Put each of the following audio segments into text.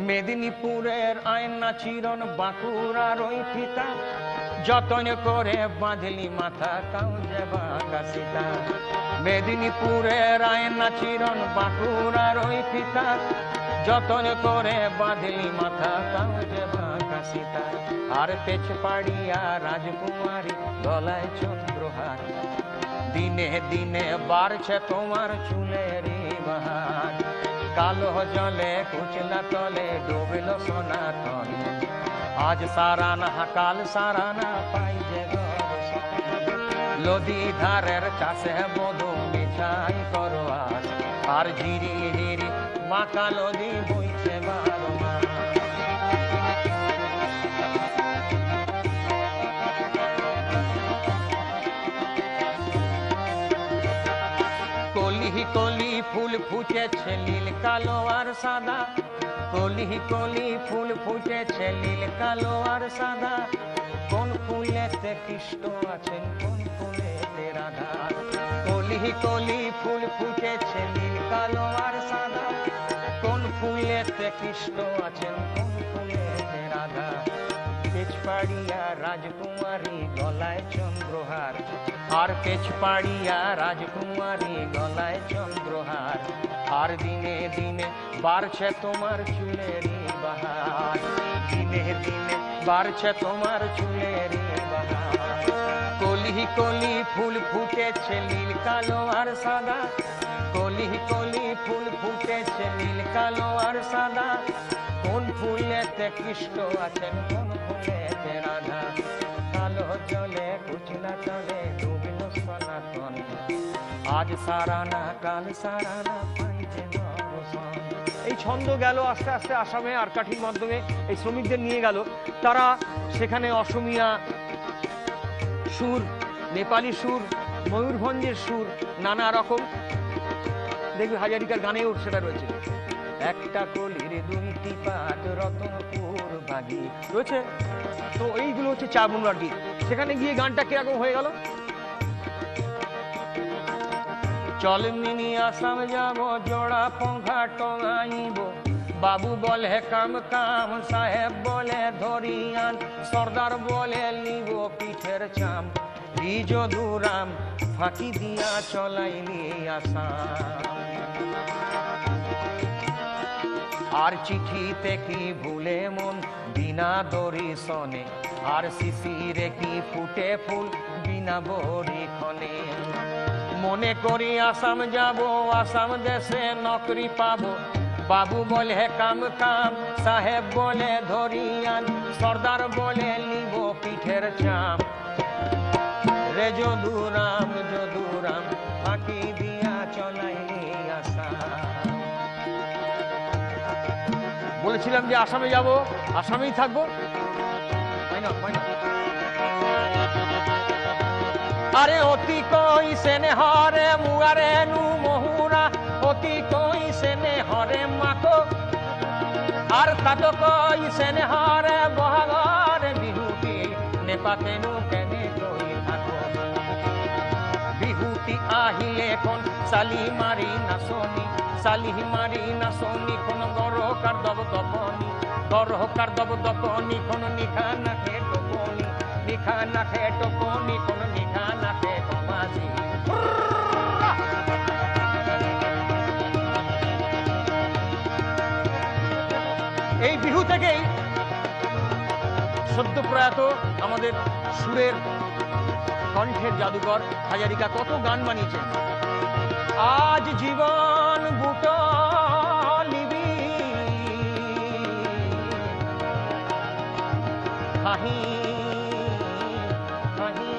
মেদিনীপুরের আয়না চিরন বাঁকুড়ার ওই ফিতা যতন করে বাঁধলি মাথা কাউজে বাঁকা সীতা। মেদিনীপুরের আয়না চিরন বাঁকুড়ার ওই ফিতা যতন করে বাঁধলি মাথা কাউজে বাঁকা সীতা। আর পেছ পাড়িয়া রাজকুমারী গলায় চন্দ্রহার, দিনে দিনে বাড়ছে তোমার চুলের বাহার। কালো জলে কুচলা তলে ডুবল সনাতন, আজ সারানা কাল সারানা পাই যে নদী ধারের চাষে বধু মিছাই করো আজ, আর ঝিরি ঝিরি মাকা নদী বইছে বারো মাস। কলি কলি ফুল ফুটেছে নীল কালো আর সাদা, কলি কলি ফুল ফুটেছে নীল কালো আর সাদা। কোন ফুলেতে কৃষ্ণ আছেন কোন ফুলেতে রাধা। কলি কলি ফুল ফুটেছে নীল কালো আর সাদা, কোন ফুলেতে কৃষ্ণ আছেন কোন ফুলেতে রাধা। পেছ পাড়িয়া রাজকুমারী গলায় চন্দ্রহার, আর পেছ পাড়িয়া রাজকুমারী গলায় চন্দ্রহার। আর দিনে দিনে বাড়ছে তোমার চুলের বাহার, দিনে দিনে বাড়ছে তোমার চুলের বাহার। কলি কলি ফুল ফুটেছে নীল কালো আর সাদা, কলি কলি ফুল ফুটেছে নীল কালো আর সাদা। কোন ফুলেতে কৃষ্ণ আছেন কোন ফুলেতে রাধা। কালো জলে কুচলা তলে ডুবল সনাতন, আজ সারানা কাল সারানা পাইছে নবসন। এই ছন্দ গেল আস্তে আস্তে আসামে আরকাঠির মাধ্যমে এই শ্রমিকদের নিয়ে গেল। তারা সেখানে অসমিয়া সুর, নেপালি সুর, ময়ূরভঞ্জের সুর, নানা রকম দেখবি হাজারিকার গানেও সেটা রয়েছে। একটা কলির দুইটি পাত রতনপুর বাগি রয়েছে। তো এইগুলো হচ্ছে চারমুন্ডার গীত। সেখানে গিয়ে গানটা কিরকম হয়ে গেল। চল মিনি আসাম যাব জোড়া পঙ্খা টঙাইব, বাবু বলে কাম কাম সাহেব বলে ধরিয়ান, সর্দার বলে নিব পিঠের চাম, যদুরাম ফাঁকি দিয়া চলাইলি আসাম। আর চিঠিতে কি ভুলে মন বিনা দরিশনে, আর শিশিরে কি ফুটে ফুল বিনা বরিখনে। মনে করি আসাম যাব আসাম দেশে নকরি পাবো, বাবু বলে কাম কাম সাহেব বলে ধরিয়ান, সর্দার বলে নিব পিঠের চাম, রে যদুরাম যদুরাম ফাঁকি দিয়া চলাইলি আসাম। বলেছিলাম যে আসামে যাব, আসামেই থাকবো। আরে অতি কই সেনে হরে মুয়ারে নু মহুরা, অতি কই সেনে হরে মাকো, আর তাতো কই সেনে হরে বহাগরে বিহুতি, নেপাতে নু কেনে কই থাকো। বিহুতি আহিলে কোন সালি মারি নাচনি, সালি মারি নাচনি কোন গরকার দব দপনি, গরকার দব দপনি কোন নিখা নাখে টপনি, নিখা নাখে টপনি কোন নিখা নাখে টমাজি। এই বিহু থেকেই সদ্য প্রয়াত আমাদের সুরের কণ্ঠের জাদুকর হাজারিকা কত গান বানিয়েছেন। আজ জীবন বুটো লিবি হাহি হাহি,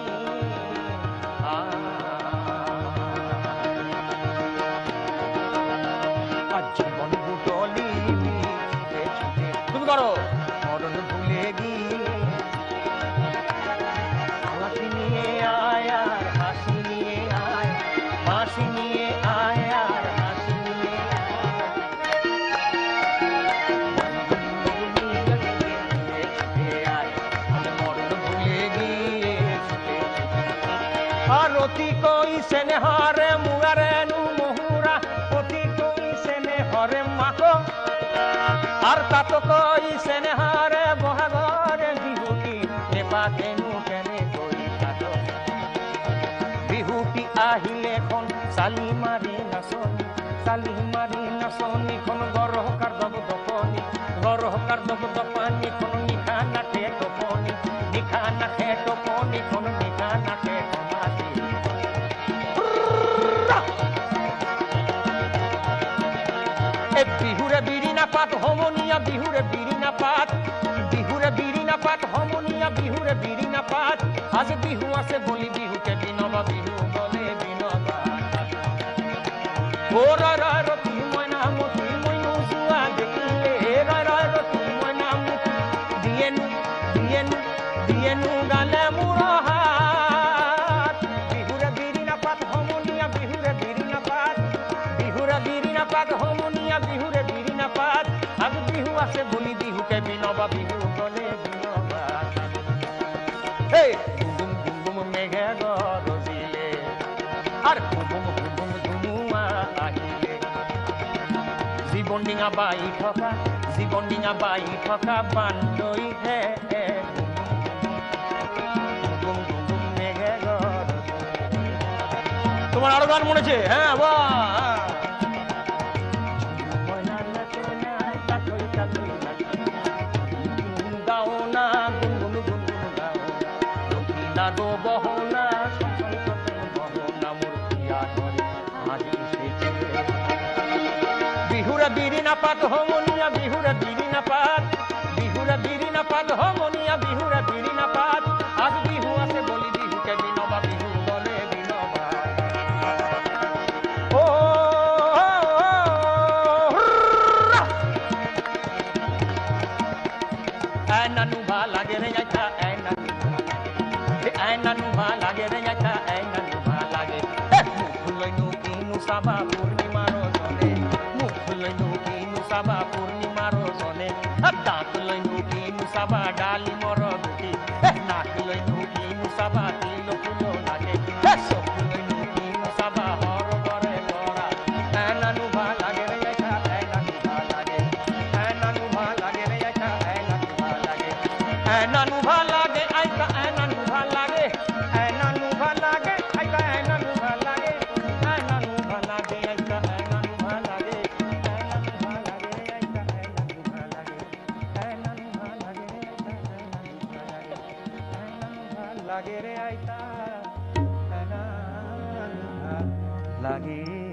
আজ জীবন বুটো লিবি তুমি করো মরণ ভুলে গিয়ে, হাসি নিয়ে আয় আর হাসি নিয়ে আয়, হাসি নিয়ে আয় আর হাসি নিয়ে আয়, মরণ ভুলে গিয়ে। আর অতি কই সেনে হরে মুগারে নু মহুরা, অতি কই সেনে হরে মাকো, আর তাত কই সেনেহারে বহাগরে বিহুটি নেপাতেনু কেনে কই তাত বিহুটি আহিলে খন চালি মারি নাচনি খন গরহকার দব দপনি খন নিখা নাখে টপনি খন নিখা নাখে টমাতি এ বিহুরে বিড়ি না পাত হমনিয়া বিহুরে বিড়ি না পাত হমনিয়া বিহুরে বিড়ি না পাত আজ বিহু আছে বলি বিহুকে বিনবা বিহু বলে বিনবা ও রতি ময়না মতি মইনু সুয়া দেখিলে রতি ময়না মতি দিয়েনু গালে মুর হাত বিহুরে বিড়ি না পাত হমনিয়া বিহুরে বিড়ি না পাত হমনিয়া বিহুরে বিড়ি না পাত আজ বিহু আছে বলি বিহুকে বিনবা বিহু বলে বিনবা হে গুম গুম মেঘে গরজিলে আর গুম ধুমুয়া আহিলে জীবন ডিঙা বাই থকা বান্দৈ হে গুম মেঘে গরজিলে তোমার আরো গান মনে আছে হ্যাঁ বাহ গো বহনা বহনা মূর্তিয়া ধরে আজি এসেছে বিহুরে বিড়ি না পাত হমনিয়া বিহুরে বিড়ি না পাত হমনিয়া বিহুরে বিড়ি না পাত আজ বিহু আছে বলি বিহুকে বিনবা বিহু বলে বিনবা ও নানু ভা লাগে রে আইতা নানু ভা লাগে রে আইতা নানু ভা লাগে মুখলৈনু কিনু চাবা পূর্ণিমার জনে মুখলৈনু কিনু চাবা পূর্ণিমার জনে দাঁতলৈনু কিনু চাবা ডালিমৰ গুটি নাকলৈনু কিনু চাবা তিল ফুল লাগে চকুলৈনু কিনু চাবা হৰগৰে লৰা নানু ভা লাগে ৰে আইতা নানু ভা লাগে নানু ভা লাগে ৰে আইতা নানু ভা লাগে নানু ভা লাগে আইতা নানু ভা লাগে নানু ভা লাগে আইতা নানু ভা লাগে নানু ভা লাগে আইতা নানু ভা লাগে নানু ভা লাগে আইতা নানু ভা লাগে নানু ভা লাগে নানু ভা লাগে রে আইতা নানু ভা লাগে